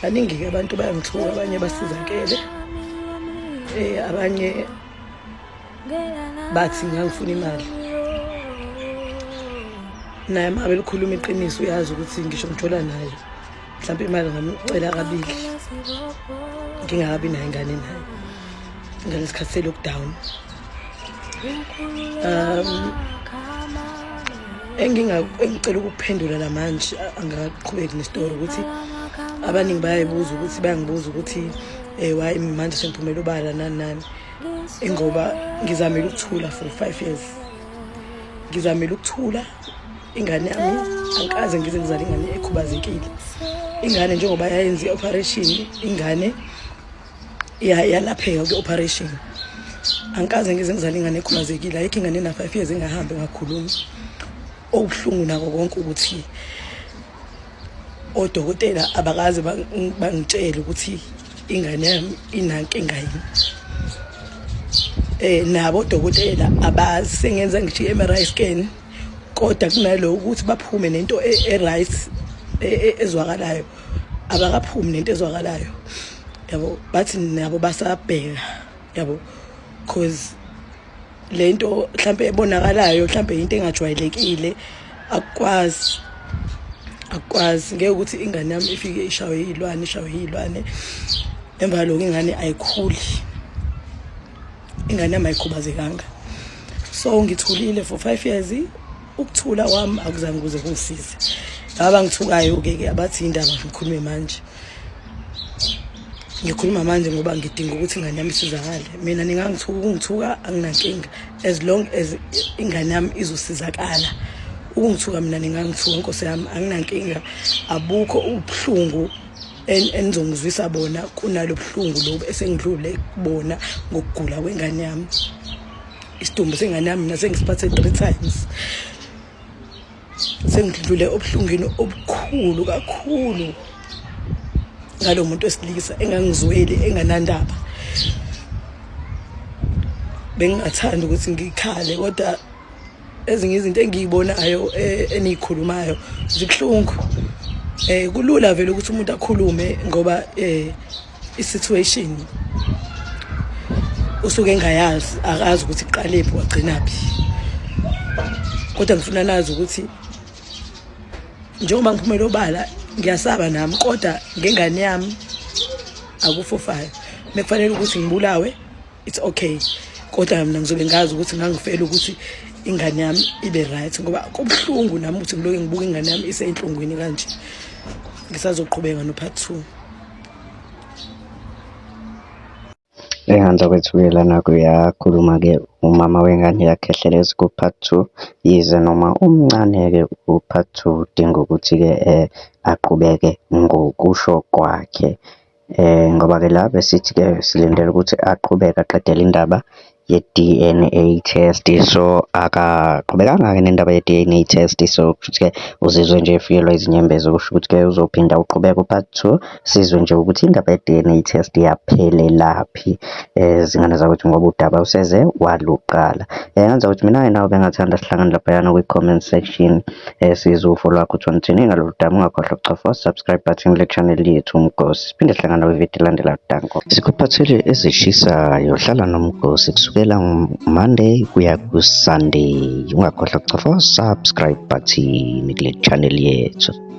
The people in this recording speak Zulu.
baningi-ke abantu bayangithuka, abanye basizakele, abanye bathi ngangifuna imali. Naye uma ngabe likhuluma iqiniso uyazi ukuthi ngisho ngithola nayo mhlawumbe imali ngamcela kabili ngingakabi nayo ingane nayo ngalesikhathi se-lockdown. Engicela ukuphendula la manje angaqhubeki nestori ukuthi abaningi bayangibuza ukuthi why manje sengiphumela ubala nani ingoba ngizamile ukuthula for 5 years. Ngizamile ukuthula. Ingane yami angikaze ngize ngizale ingane ekhubazekile. Ingane njengoba yayenza i-operation, ingane yalapheka kwi-operation. Angikaze ngize ngizale ingane ekhubazekile. Ayikho ingane na 5 years engahambe ngakhuluma. Okubuhlungu nako konke ukuthi odokotela abakaze bangitshela ukuthi ingane yami inankinga yini. Nabo odokotela abazi, sengenza ngisho i-MRI scan kodwa kunalo ukuthi baphume nento e-right ezwakalayo, abakaphumi nento ezwakalayo, yabo. Bathi nabo basabheka, yabo, cause lento mhlambe ebonakalayo mhlambe into engajwayelekile. Akwazi ngeke ukuthi ingane yami ifike ishawe yilwane emva lokho ingane ayikhuli, ingane yami ayikhubazekanga. So ngithulile for 5 years. Ukuthula kwami akuzange kuze kungisize. Laba ngithukayo-ke abathi indaba ngikhulume manje. Ngikhuluma manje ngoba ngidinga ukuthi ingane yami isizakale. Mina ungithuka anginankinga as long as ingane yami izosizakala. Ungithuka mina ningangithuka Nkosi yami, anginankinga. Abukho ubuhlungu enizongizwisa bona kunalo buhlungu lobu esengidlule kubona ngokugula kwengane yami. Isidumbu sengane yami mina sengisiphathe 3 times. Sengidlule obuhlungwini obukhulu kakhulu ngalo muntu wesilisa engangizweli, enganandaba. Bengingathanda ukuthi ngikhale kodwa ezinye izinto engiyibonayo enikhulumayo zibuhlungu. Kulula vele ukuthi umuntu akhulume ngoba i-situation usuke engayazi, akazi ukuthi iqalephi wagcinaphi. Kodwa ngifuna nazi ukuthi njengoba ngiphumela obala ngiyasaba nami, kodwa ngengane yami akufofayo. Mekufanele ukuthi ngibulawe, it's okay, kodwa mina ngizobe ngazi ukuthi ngangifela ukuthi ingane yami ibe right, ngoba kubuhlungu nami ukuthi ngiloke ngibuka ingane yami iseyinhlungwini kanje. Ngisazoqhubeka no-part 2. Ehanza kwethukela nakho uyakhuluma-ke umama wengane yakhe hlelezi ku-part 2, yize noma umncane-ke u-part 2 udinga ukuthi-ke aqhubeke ngokusho kwakhe. Ngoba-ke la besithi-ke silindele ukuthi aqhubeke aqedele indaba ye-DNA test. So akaqhubekanga-ke nendaba ye-DNA test. So kushuthi-ke uzizwe nje efikelwa izinyembezi, kusho ukuthi-ke uzophinda uqhubeka u-part 2 sizwe nje ukuthi indaba ye-DNA test yaphelelaphi. Zingane zakwethu ngoba udaba useze waluqala. Ngenza ukuthi mina nawe bengathanda sihlangane laphayana kwi-comment section sizwe ufo lwakho ukuthi wenzeni ngalolu daba. Ungakhohlwa ukucofa subscribe button kule channel yethu uMgosi. Siphinde sihlangana kwividiyo elandelayo. Danko sikuphathele ezishisayo. Hlala noMgosi kusukela Monday kuya ku-Sunday. Ungakhohlwa ukucofa subscribe button kule channel yethu.